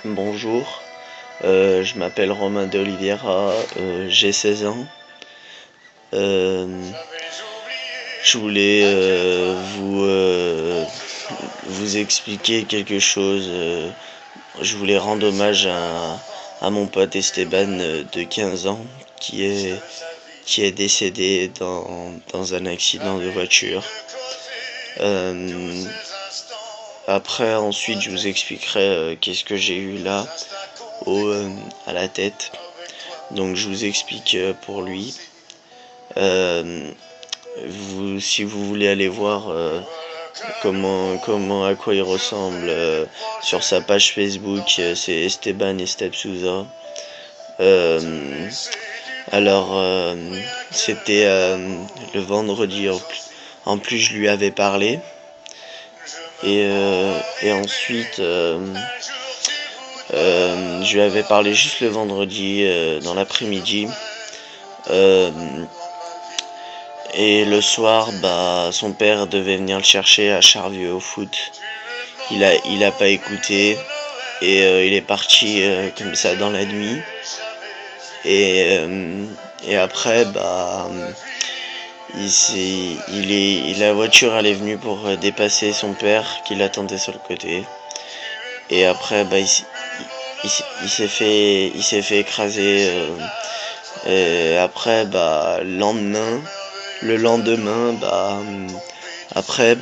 Bonjour, je m'appelle Romain de Oliveira, j'ai 16 ans. Euh, je voulais vous expliquer quelque chose. Je voulais rendre hommage à mon pote Esteban de 15 ans qui est décédé dans un accident de voiture. Euh, Après, ensuite, je vous expliquerai qu'est-ce que j'ai eu là à la tête. Donc je vous explique pour lui. Euh, si vous voulez aller voir à quoi il ressemble sur sa page Facebook, c'est Esteban Estepsouza. Euh, C'était le vendredi. En plus, je lui avais parlé. Et ensuite, je lui avais parlé juste le vendredi dans l'après-midi. Euh, Et le soir, son père devait venir le chercher à Charvieux au foot. Il a pas écouté et il est parti comme ça dans la nuit. Et, euh, et après, la voiture elle est venue pour dépasser son père qui l'attendait sur le côté. Et après, il s'est fait écraser. Et après, le lendemain, après,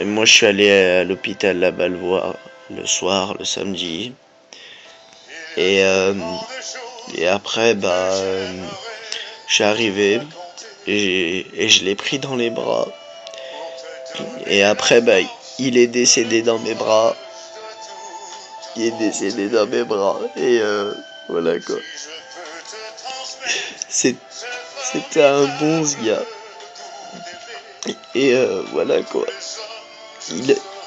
moi je suis allé à l'hôpital là-bas le voir le soir, le samedi. Et, euh, et après, je suis arrivé et je l'ai pris dans les bras. Et après, il est décédé dans mes bras. Il est décédé dans mes bras. Et voilà quoi. C'était un bon ce gars. Et voilà quoi.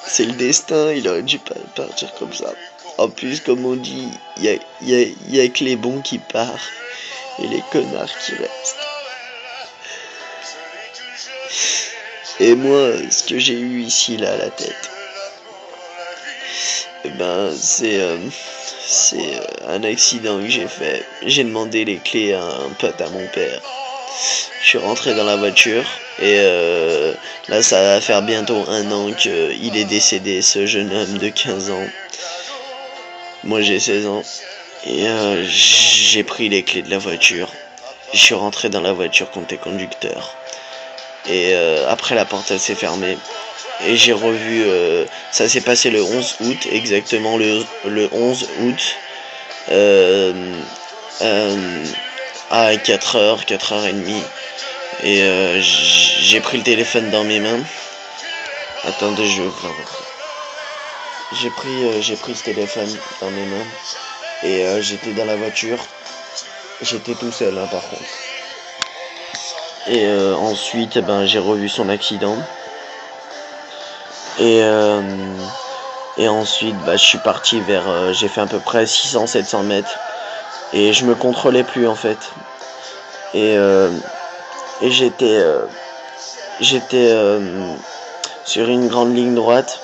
C'est le destin, il aurait dû partir comme ça. En plus, comme on dit, y a que les bons qui partent et les connards qui restent. Et moi, ce que j'ai eu ici, là, à la tête, c'est un accident que j'ai fait. J'ai demandé les clés à un pote à mon père. Je suis rentré dans la voiture et là ça va faire bientôt 1 an qu'il est décédé, ce jeune homme de 15 ans. Moi j'ai 16 ans et j'ai pris les clés de la voiture. Je suis rentré dans la voiture quand t'es conducteur. Et après la porte elle s'est fermée. Et j'ai revu, ça s'est passé le 11 août, exactement le 11 août. Euh, euh, à 4h, 4h30. Et j'ai pris le téléphone dans mes mains. Attendez, j'ai pris ce téléphone dans mes mains. Et j'étais dans la voiture. J'étais tout seul, hein, par contre. Et ensuite, j'ai revu son accident. Et, euh, et ensuite, je suis parti j'ai fait à peu près 600-700 mètres. Et je me contrôlais plus, en fait. Et, euh, et j'étais sur une grande ligne droite.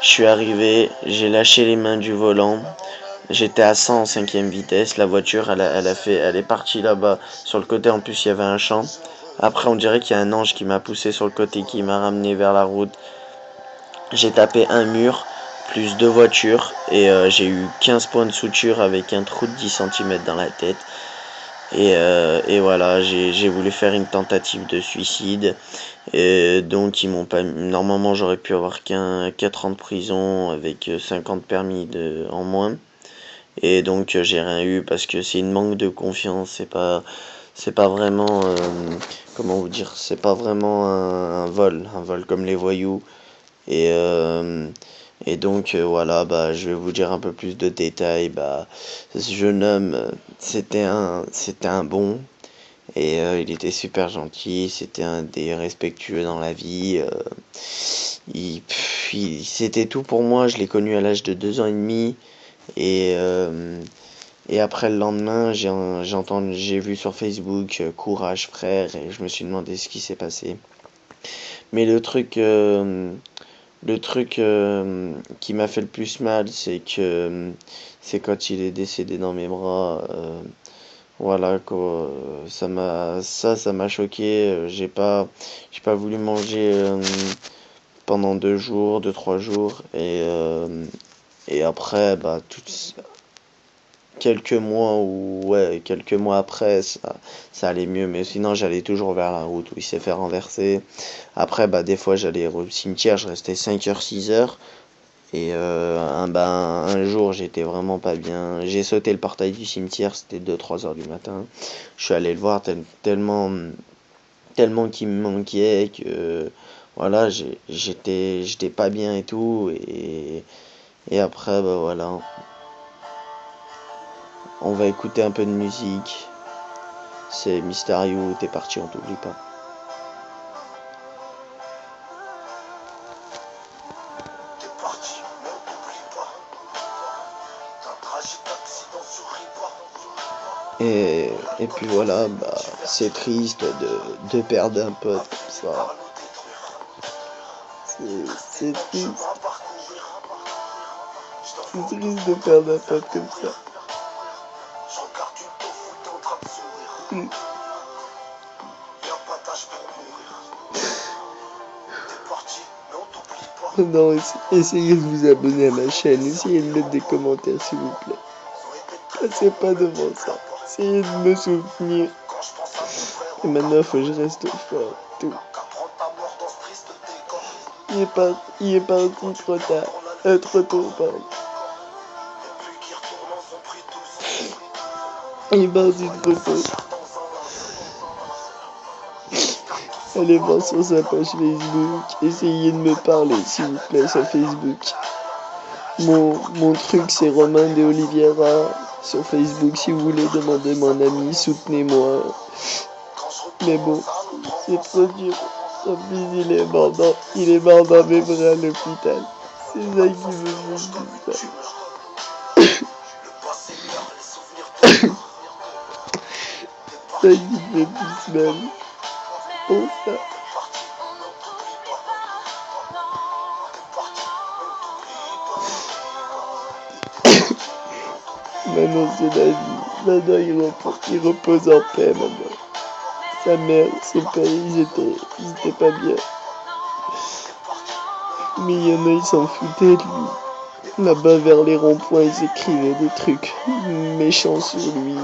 Je suis arrivé, j'ai lâché les mains du volant. J'étais à 100 en 5ème vitesse. La voiture, elle est partie là-bas. Sur le côté, en plus, il y avait un champ. Après, on dirait qu'il y a un ange qui m'a poussé sur le côté, qui m'a ramené vers la route. J'ai tapé un mur, plus 2 voitures. Et j'ai eu 15 points de suture avec un trou de 10 cm dans la tête. Et voilà, j'ai voulu faire une tentative de suicide. Et donc ils m'ont pas. Normalement j'aurais pu avoir qu'un 4 ans de prison avec 50 permis en moins. Et donc j'ai rien eu parce que c'est une manque de confiance. C'est pas vraiment comment vous dire. C'est pas vraiment un vol comme les voyous. Et et donc voilà, je vais vous dire un peu plus de détails. Ce jeune homme, c'était un bon. Et il était super gentil, c'était un des respectueux dans la vie. C'était tout pour moi, je l'ai connu à l'âge de 2 ans et demi. Et, et après le lendemain, j'ai vu sur Facebook Courage frère et je me suis demandé ce qui s'est passé. Mais Le truc qui m'a fait le plus mal, c'est quand il est décédé dans mes bras. Voilà quoi, ça m'a choqué. J'ai pas voulu manger pendant 2 jours, 2, 3 jours, et après, bah, quelques mois après, ça allait mieux, mais sinon j'allais toujours vers la route où il s'est fait renverser. Après, bah, des fois j'allais au cimetière, je restais 5 heures, 6 heures. Et un jour, j'étais vraiment pas bien. J'ai sauté le portail du cimetière, c'était 2, 3 heures du matin. Je suis allé le voir tellement qu'il me manquait que voilà, j'étais pas bien et tout. Et après, bah voilà, on va écouter un peu de musique. C'est Mysterio, t'es parti, on t'oublie pas. Et puis voilà, bah, c'est triste de perdre un pote comme ça. C'est triste. C'est triste de perdre un pote comme ça. Non, essayez de vous abonner à ma chaîne, essayez de mettre des commentaires s'il vous plaît. Passez pas devant ça. Essayez de me soutenir. Et maintenant, faut que je reste fort. Tout. Il est parti trop tard. Trop tôt, pardon. Il est parti trop tôt. Allez voir sur sa page Facebook. Essayez de me parler, s'il vous plaît, sur Facebook. Mon truc, c'est Romain de Oliveira. Sur Facebook, si vous voulez demander mon ami, soutenez-moi. Mais bon, c'est trop dur. Son fils, il est mort dans mes bras à l'hôpital. C'est ça qui me fait ça. Ça qui me fait plus mal. Pour ça. Maintenant, c'est la vie. Maintenant, il repose en paix, maintenant. Sa mère, son père, ils étaient pas bien. Mais il y en a, ils s'en foutaient de lui. Là-bas, vers les ronds-points, ils écrivaient des trucs méchants sur lui.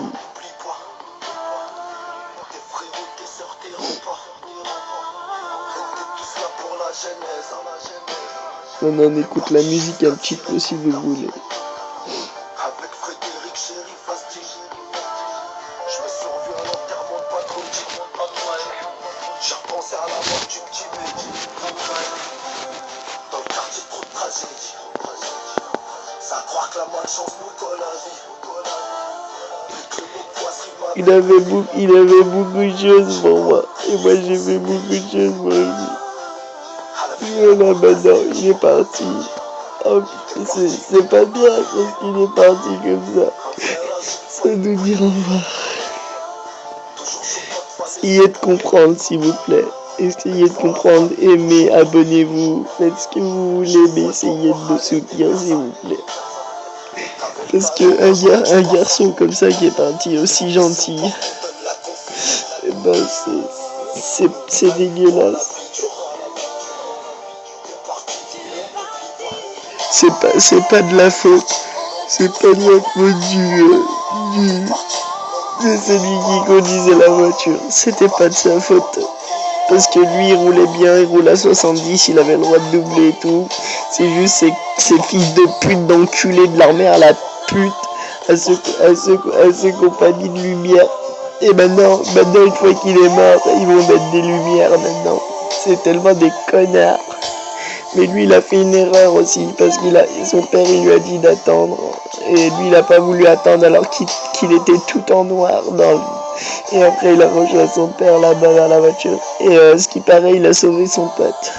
Maintenant, on écoute la musique un petit peu si vous voulez. Il avait beaucoup de choses pour moi. Et moi, j'ai fait beaucoup de choses pour lui. Et là, maintenant, il est parti. Oh, c'est pas bien parce qu'il est parti comme ça. Ça nous dit au revoir. Essayez de comprendre, s'il vous plaît. Essayez de comprendre, aimez, abonnez-vous. Faites ce que vous voulez, mais essayez de me soutenir, s'il vous plaît. Parce qu'un garçon comme ça qui est parti aussi gentil, eh ben c'est dégueulasse. C'est pas de la faute. C'est pas de la faute de celui qui conduisait la voiture. C'était pas de sa faute. Parce que lui, il roulait bien, il roulait à 70, il avait le droit de doubler et tout. C'est juste ces fils de pute d'enculés de l'armée à la pute, à ce compagnie de lumière. Et maintenant, une fois qu'il est mort, ils vont mettre des lumières maintenant. C'est tellement des connards. Mais lui, il a fait une erreur aussi, parce son père, il lui a dit d'attendre. Et lui, il a pas voulu attendre alors qu'il était tout en noir Et après, il a rejoint son père là-bas dans la voiture. Et ce qui paraît, il a sauvé son pote.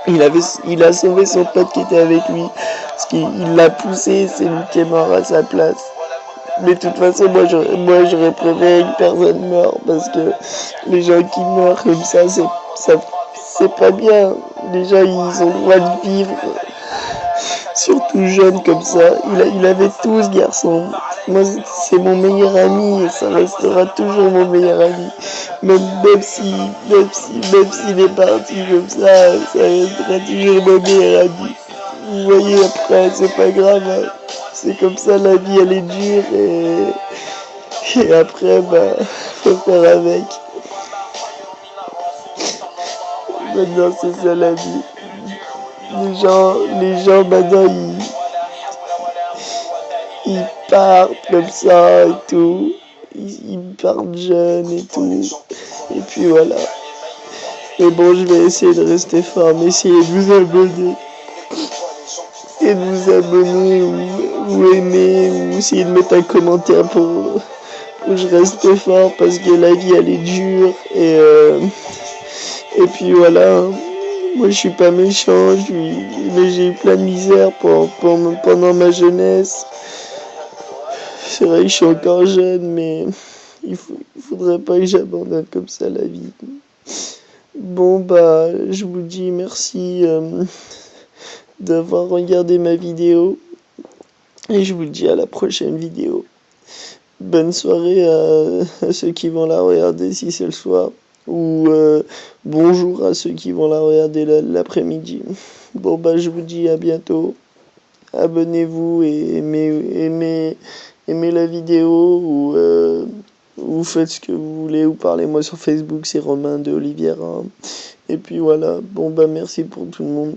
Il a sauvé son pote qui était avec lui. Parce qu'il l'a poussé, c'est lui qui est mort à sa place. Mais de toute façon, moi j'aurais préféré une personne morte. Parce que les gens qui meurent comme ça, c'est pas bien. Déjà, ils ont le droit de vivre, surtout jeune comme ça. Il avait tout ce garçon. Moi, c'est mon meilleur ami et ça restera toujours mon meilleur ami. Même s'il est parti comme ça restera toujours mon meilleur ami. Vous voyez, après, c'est pas grave. Hein. C'est comme ça, la vie, elle est dure et après, bah, faut faire avec. Maintenant, c'est ça la vie. Les gens maintenant, ils partent comme ça et tout. Ils partent jeunes et tout. Et puis voilà. Mais bon, je vais essayer de rester fort, mais essayez de vous abonner. Et de vous abonner ou aimer ou essayer de mettre un commentaire pour que je reste fort parce que la vie elle est dure et puis voilà. Moi je suis pas méchant, mais j'ai eu plein de misère pendant ma jeunesse. C'est vrai que je suis encore jeune, mais il faudrait pas que j'abandonne comme ça la vie. Bon bah je vous dis merci d'avoir regardé ma vidéo et je vous dis à la prochaine vidéo. Bonne soirée à ceux qui vont la regarder si c'est le soir ou bonjour à ceux qui vont la regarder l'après-midi. Bon bah je vous dis à bientôt. Abonnez-vous et aimez la vidéo ou faites ce que vous voulez ou parlez-moi sur Facebook, c'est Romain de Oliviera. Et puis voilà, bon bah merci pour tout le monde.